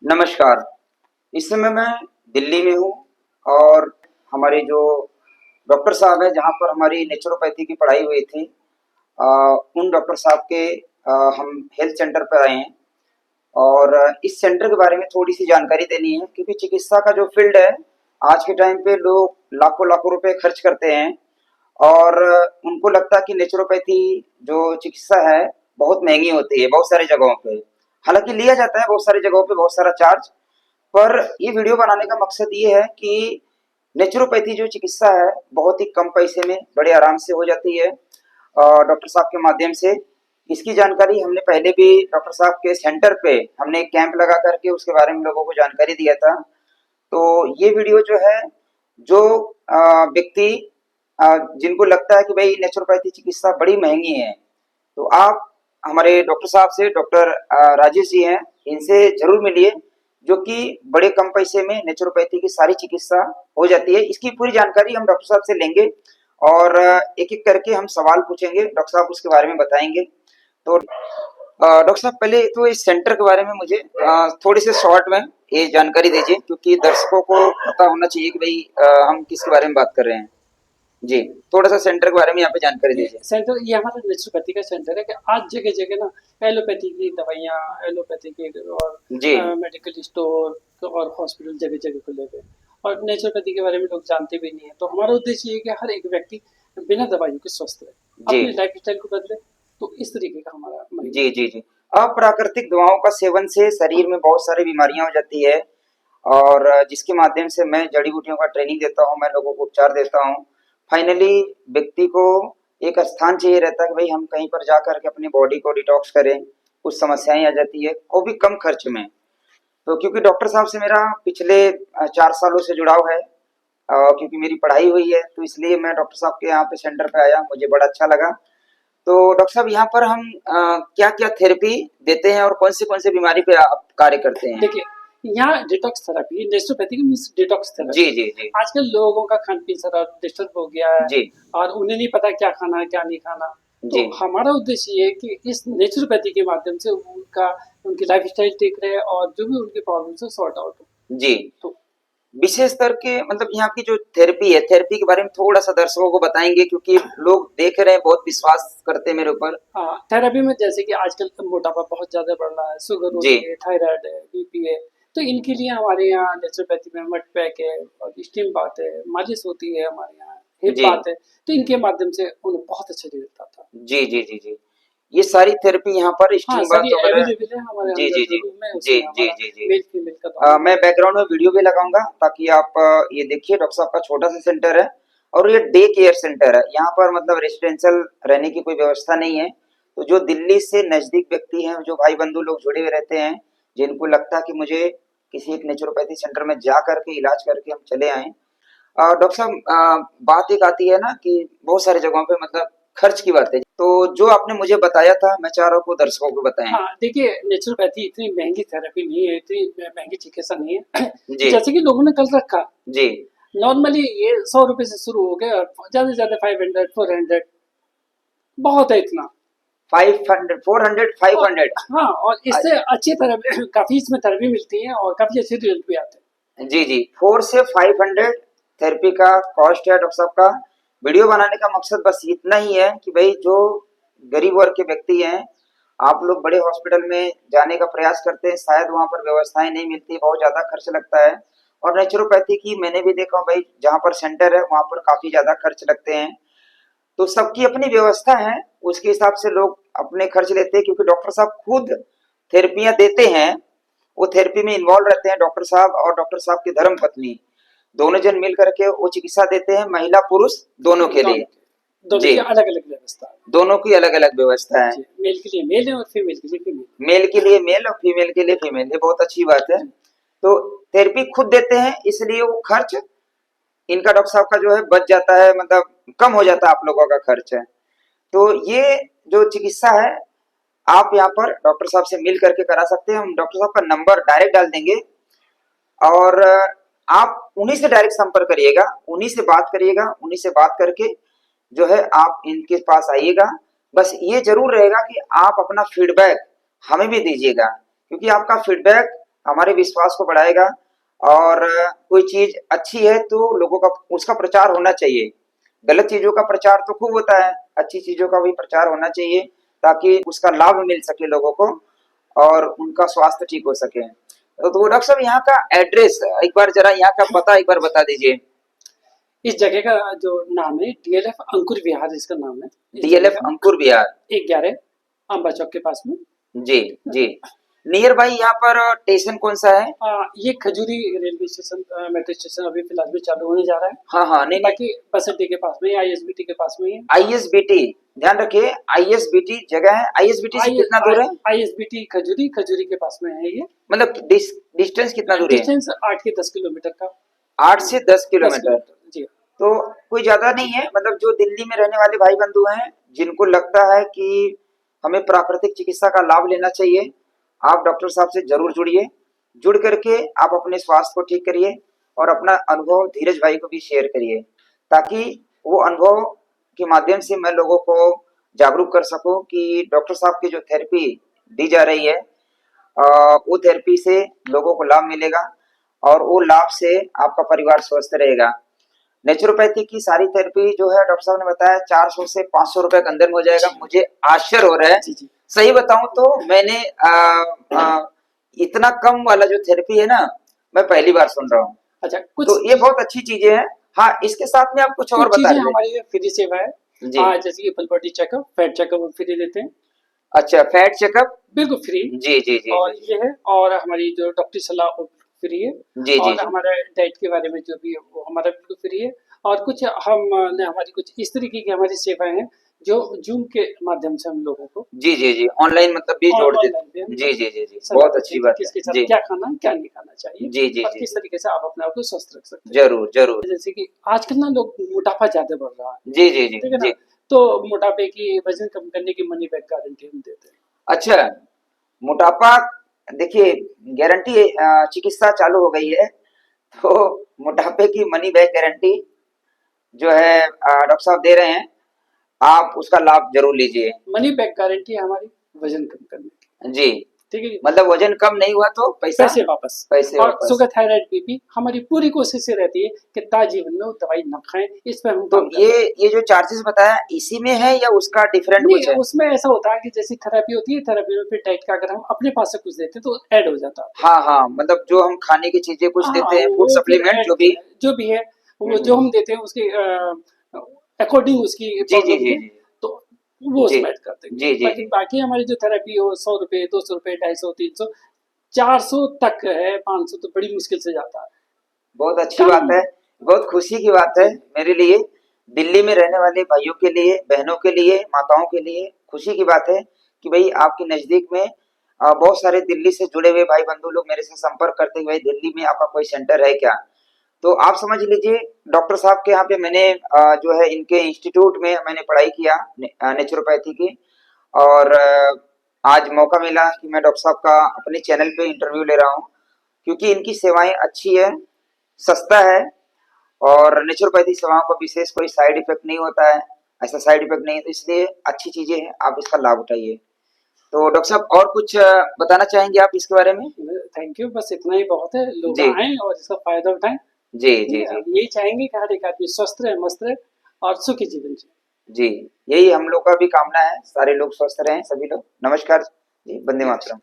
नमस्कार। इस समय मैं दिल्ली में हूँ और हमारे जो डॉक्टर साहब हैं जहाँ पर हमारी नेचुरोपैथी की पढ़ाई हुई थी, उन डॉक्टर साहब के हम हेल्थ सेंटर पर आए हैं और इस सेंटर के बारे में थोड़ी सी जानकारी देनी है क्योंकि चिकित्सा का जो फील्ड है आज के टाइम पे लोग लाखों लाखों रुपए खर्च करते हैं और उनको लगता है कि नेचुरोपैथी जो चिकित्सा है बहुत महंगी होती है बहुत सारी जगहों पे। हालांकि लिया जाता है बहुत सारी जगहों पे बहुत सारा चार्ज, पर ये वीडियो बनाने का मकसद ये है कि नेचुरोपैथी जो चिकित्सा है बहुत ही कम पैसे में बड़े आराम से हो जाती है डॉक्टर साहब के माध्यम से। इसकी जानकारी हमने पहले भी डॉक्टर साहब के सेंटर पे हमने एक कैंप लगा करके उसके बारे में लोगों को जानकारी दिया था। तो ये वीडियो जो है जो व्यक्ति जिनको लगता है कि भाई नेचुरोपैथी चिकित्सा बड़ी महंगी है, तो आप हमारे डॉक्टर साहब से डॉक्टर राजेश जी हैं, इनसे जरूर मिलिए जो कि बड़े कम पैसे में नेचुरोपैथी की सारी चिकित्सा हो जाती है। इसकी पूरी जानकारी हम डॉक्टर साहब से लेंगे और एक एक करके हम सवाल पूछेंगे, डॉक्टर साहब उसके बारे में बताएंगे। तो डॉक्टर साहब पहले तो इस सेंटर के बारे में मुझे थोड़ी से शॉर्ट में ये जानकारी दीजिए क्योंकि दर्शकों को पता होना चाहिए कि भाई हम किसके बारे में बात कर रहे हैं। जी, थोड़ा सा सेंटर के बारे में यहाँ पे जानकारी दीजिए। सेंटर ये हमारा नेचुरोपैथी का सेंटर है कि आज जगह जगह ना एलोपैथी की दवाइयाँ, एलोपैथी के और जी मेडिकल स्टोर और हॉस्पिटल जगह जगह खुले हुए हैं और नेचुरोपैथी के बारे में लोग जानते भी नहीं है। तो हमारा उद्देश्य ये है कि हर एक व्यक्ति बिना दवाइयों के स्वस्थ रहे, जी अपनी लाइफ स्टाइल को बदले। तो इस तरीके का हमारा जी जी जी अप्राकृतिक दवाओं का सेवन से शरीर में बहुत सारी बीमारियां हो जाती है और जिसके माध्यम से मैं जड़ी बूटियों का ट्रेनिंग देता हूँ, मैं लोगों को उपचार देता हूँ। फाइनली व्यक्ति को एक स्थान चाहिए रहता है कि भाई हम कहीं पर जा करके अपनी बॉडी को डिटॉक्स करें। कुछ समस्याएं आ जाती है वो भी कम खर्च में। तो क्योंकि डॉक्टर साहब से मेरा पिछले 4 सालों से जुड़ाव है, क्योंकि मेरी पढ़ाई हुई है, तो इसलिए मैं डॉक्टर साहब के यहाँ पे सेंटर पे आया, मुझे बड़ा अच्छा लगा। तो डॉक्टर साहब यहाँ पर हम क्या क्या थेरेपी देते हैं और कौन से बीमारी पे आप कार्य करते हैं? देखिए, यहाँ detox therapy, naturopathy means detox जी थेरेपी। जी जी आजकल लोगों का खान पीन सारा डिस्टर्ब हो गया है जी और उन्हें नहीं पता क्या खाना है क्या नहीं खाना। तो जी हमारा उद्देश्य ये है कि इस नेचुरोपैथी के माध्यम से उनकी लाइफ स्टाइल ठीक रहे और जो भी उनकी प्रॉब्लम है सॉर्ट आउट हो। जी तो विशेष स्तर के मतलब यहाँ की जो थेरेपी है, थेरेपी के बारे में थोड़ा सा दर्शकों को बताएंगे क्योंकि लोग देख रहे हैं, बहुत विश्वास करते हैं मेरे ऊपर। हाँ, थेरेपी में जैसे कि आजकल तो मोटापा बहुत ज्यादा बढ़ रहा है, शुगर जी होती है, थायराइड है, बीपी है। तो इनके लिए हमारे यहाँ नेचुरोपैथी में मड पैक है और स्टीम बात है, मालिश होती है हमारे यहाँ, हिप जी बात है। तो इनके माध्यम से उन्हें बहुत अच्छा रिजल्ट आता है। जी जी जी जी ये सारी थेरेपी यहाँ पर हाँ, स्टीम बाथ सभी वगैरह। अवेलेबल है हमारे जी जी अंदर जी जो रूम है जी उसमें जी हमारा जी जी मेल फीमेल का दोनों मैं बैकग्राउंड में वीडियो भी लगाऊंगा ताकि आप ये देखिए। डॉक्टर साहब का छोटा सा सेंटर है और ये डे केयर सेंटर है। यहाँ पर मतलब रेसिडेंशियल रहने की कोई व्यवस्था नहीं है। तो जो दिल्ली से नजदीक व्यक्ति हैं, जो भाई बंधु लोग जुड़े हुए रहते हैं, जिनको लगता है कि मुझे किसी एक नेचुरोपैथी सेंटर में जा करके इलाज करके हम चले आए। डॉक्टर साहब बात एक आती है ना कि बहुत सारी जगहों पे मतलब खर्च की बात है, तो जो आपने मुझे बताया था मैं चाह रहा हूँ को दर्शकों को बताएं। हाँ, देखिए नेचुरोपैथी इतनी महंगी थेरेपी नहीं है, इतनी महंगी चिकित्सा नहीं है। जी जैसे कि लोगों ने कल रखा, जी नॉर्मली ये 100 रुपए से शुरू हो गया, ज्यादा से ज्यादा 500 400 बहुत है इतना। 500 400 और 500। हाँ, और इससे अच्छी थेरेपी काफी इसमें थेरेपी मिलती है और काफी अच्छे रिजल्ट भी आते हैं। जी जी 4 से 500 थेरेपी का कॉस्ट है डॉक्टर साहब का। वीडियो बनाने का मकसद बस इतना ही है कि भाई जो गरीब वर्ग के व्यक्ति हैं, आप लोग बड़े हॉस्पिटल में जाने का प्रयास करते हैं, शायद वहां पर व्यवस्थाएं नहीं मिलती, बहुत ज्यादा खर्च लगता है। और नेचुरोपैथी की मैंने भी देखा भाई, जहाँ पर सेंटर है वहां पर काफी ज्यादा खर्च लगते हैं। तो सबकी अपनी व्यवस्था है, उसके हिसाब से लोग अपने खर्च लेते हैं क्योंकि डॉक्टर साहब खुद थेरेपियां देते हैं, वो थेरेपी में इन्वॉल्व रहते हैं। डॉक्टर साहब और डॉक्टर साहब की धर्म पत्नी दोनों जन मिल करके वो चिकित्सा देते हैं, महिला पुरुष दोनों के लिए। दोनों जी की अलग अलग व्यवस्था है। दोनों की अलग अलग व्यवस्था है। मेल के लिए मेल है और फीमेल के लिए फीमेल। मेल के लिए मेल और फीमेल के लिए फीमेल, ये बहुत अच्छी बात है। तो थेरेपी खुद देते हैं इसलिए वो खर्च इनका डॉक्टर साहब का जो है बच जाता है, मतलब कम हो जाता है आप लोगों का खर्च है। तो ये जो चिकित्सा है आप यहाँ पर डॉक्टर साहब से मिल करके करा सकते हैं। हम डॉक्टर साहब का नंबर डायरेक्ट डाल देंगे और आप उन्हीं से डायरेक्ट संपर्क करिएगा, उन्हीं से बात करिएगा, उन्हीं से बात करके जो है आप इनके पास आइएगा। बस ये जरूर रहेगा कि आप अपना फीडबैक हमें भी दीजिएगा क्योंकि आपका फीडबैक हमारे विश्वास को बढ़ाएगा। और कोई चीज अच्छी है तो लोगों का उसका प्रचार होना चाहिए। गलत चीजों का प्रचार तो खूब होता है, अच्छी चीजों का भी प्रचार होना चाहिए ताकि उसका लाभ मिल सके लोगों को और उनका स्वास्थ्य ठीक हो सके। तो डॉक्टर साहब यहाँ का एड्रेस एक बार जरा, यहाँ का पता एक बार बता दीजिए। इस जगह का जो नाम है डीएलएफ अंकुर विहार, इसका नाम है। डीएलएफ अंकुर विहार 11 अम्बा चौक के पास में। जी जी। नियर बाई यहाँ पर स्टेशन कौन सा है? ये खजूरी रेलवे स्टेशन, मेट्रो स्टेशन अभी फिलहाल में चालू होने जा रहा है। हाँ हाँ, नहीं बाकी बस अड्डे के पास में, आईएसबीटी के पास में है। आईएसबीटी, ध्यान रखिए आईएसबीटी जगह है। आईएसबीटी से कितना दूर है? आईएसबीटी खजूरी, खजूरी के पास में है ये। मतलब डिस्टेंस कितना दूर है? डिस्टेंस 8 से 10 किलोमीटर का। 8 से 10 किलोमीटर जी। तो कोई ज्यादा नहीं है। मतलब जो दिल्ली में रहने वाले भाई बंधु हैं जिनको लगता है कि हमें प्राकृतिक चिकित्सा का लाभ लेना चाहिए, आप डॉक्टर साहब से जरूर जुड़िए। जुड़ करके आप अपने स्वास्थ्य को ठीक करिए और अपना अनुभव धीरज भाई को भी शेयर करिए ताकि वो अनुभव के माध्यम से मैं लोगों को जागरूक कर सकूं कि डॉक्टर साहब की जो थेरेपी दी जा रही है वो थेरेपी से लोगों को लाभ मिलेगा और वो लाभ से आपका परिवार स्वस्थ रहेगा। नेचुरोपैथी की सारी थेरेपी जो है डॉक्टर साहब ने बताया 400 से 500 रुपए के अंदर में हो जाएगा। मुझे आश्चर्य हो रहा है, सही बताऊं तो मैंने इतना कम वाला जो थेरेपी है ना, मैं पहली बार सुन रहा हूँ। अच्छा, कुछ तो ये बहुत अच्छी चीजें हैं। हाँ, इसके साथ में आप कुछ और बता दीजिए। हमारी फ्री सेवा है जी। जैसे कि full body checkup, fat checkup free देते हैं। अच्छा, फैट चेकअप बिल्कुल फ्री। जी जी जी। और ये है, और हमारी जो डॉक्टरी सलाह वो फ्री है। जी जी और जी। हमारा डाइट के बारे में जो भी है वो हमारा बिल्कुल फ्री है। और कुछ हमने हमारी कुछ इस तरीके की हमारी सेवाएं हैं जो जूम के माध्यम से हम लोगों को जी जी जी ऑनलाइन मतलब भी जोड़ देते ऑनलाइन हैं। जी जी जी जी, बहुत अच्छी बात किसके है साथ जी। क्या खाना है, क्या नहीं खाना चाहिए, जी जी और जी किस जी, तरीके से आप अपने आप को स्वस्थ रख सकते हैं। जरूर जरूर। जैसे कि आजकल ना लोग मोटापा ज्यादा बढ़ रहा है, जी जी जी ठीक है ना? जी। तो मोटापे की वजन कम करने की मनी बैक गारंटी हम देते हैं। अच्छा, मोटापा देखिए गारंटी चिकित्सा चालू हो गई है तो मोटापे की मनी बैक गारंटी जो है डॉक्टर साहब दे रहे हैं, आप उसका लाभ जरूर लीजिए। मनी बैक गारंटी है हमारी वजन कम करने की, जी, ठीक है जी। मतलब वजन कम नहीं हुआ तो पैसे वापस। पैसे और वापस। शुगर, थायराइड, बीपी हमारी पूरी कोशिश से रहती है कि ताजीवन में वो दवाई न खाएं। इस पर हम तो काम करते हैं। ये जो चार्जेस बताया इसी में है या उसका डिफरेंट नहीं, कुछ है? उसमें ऐसा होता है कि जैसी थेरेपी होती है, थेरेपी में फिर डाइट का अगर हम अपने पास से कुछ देते हैं तो ऐड हो जाता है। हाँ हाँ, मतलब जो हम खाने की चीजें कुछ हाँ, देते हैं, फूड वो फिर सप्लीमेंट ऐड जो भी जो भी है वो जो हम देते हैं उसके अकॉर्डिंग उसकी जी जी प्रॉब्लम जी के, जी तो वो जी उसमें ऐड कर देंगे। जी जी जी। बाकी हमारी जो थेरेपी हो 100 रुपए, 200 रुपए, 250, 300, 400 तक है, 500 तो बड़ी मुश्किल से जाता है। बहुत अच्छी कम। बात है, बहुत खुशी की बात है मेरे लिए, दिल्ली में रहने वाले भाइयों के लिए, बहनों के लिए, माताओं के लिए खुशी की बात है कि भाई आपके नजदीक में बहुत सारे दिल्ली से जुड़े हुए भाई बंधु लोग मेरे से संपर्क करते हुए दिल्ली में आपका कोई सेंटर है क्या। तो आप समझ लीजिए डॉक्टर साहब के यहाँ पे मैंने जो है इनके इंस्टीट्यूट में मैंने पढ़ाई किया नेचुरोपैथी की। और आज मौका मिला कि मैं डॉक्टर साहब का अपने चैनल पे इंटरव्यू ले रहा हूँ क्योंकि इनकी सेवाएं अच्छी है, सस्ता है और नेचुरोपैथी सेवाओं का विशेष कोई साइड इफेक्ट नहीं होता है। ऐसा साइड इफेक्ट नहीं है, तो इसलिए अच्छी चीजें हैं, आप इसका लाभ उठाइए। तो डॉक्टर साहब और कुछ बताना चाहेंगे आप इसके बारे में? थैंक यू, बस इतना ही बहुत है। लोग जी आएं और इसका फायदा उठाएं। जी ठीक जी है, जी हम यही चाहेंगे कि हर एक आदमी स्वस्थ रहे, मस्त रहे और सुखी जीवन जिए। जी, यही हम लोग का भी कामना है, सारे लोग स्वस्थ रहें, सभी लोग। नमस्कार जी, वंदे मातरम।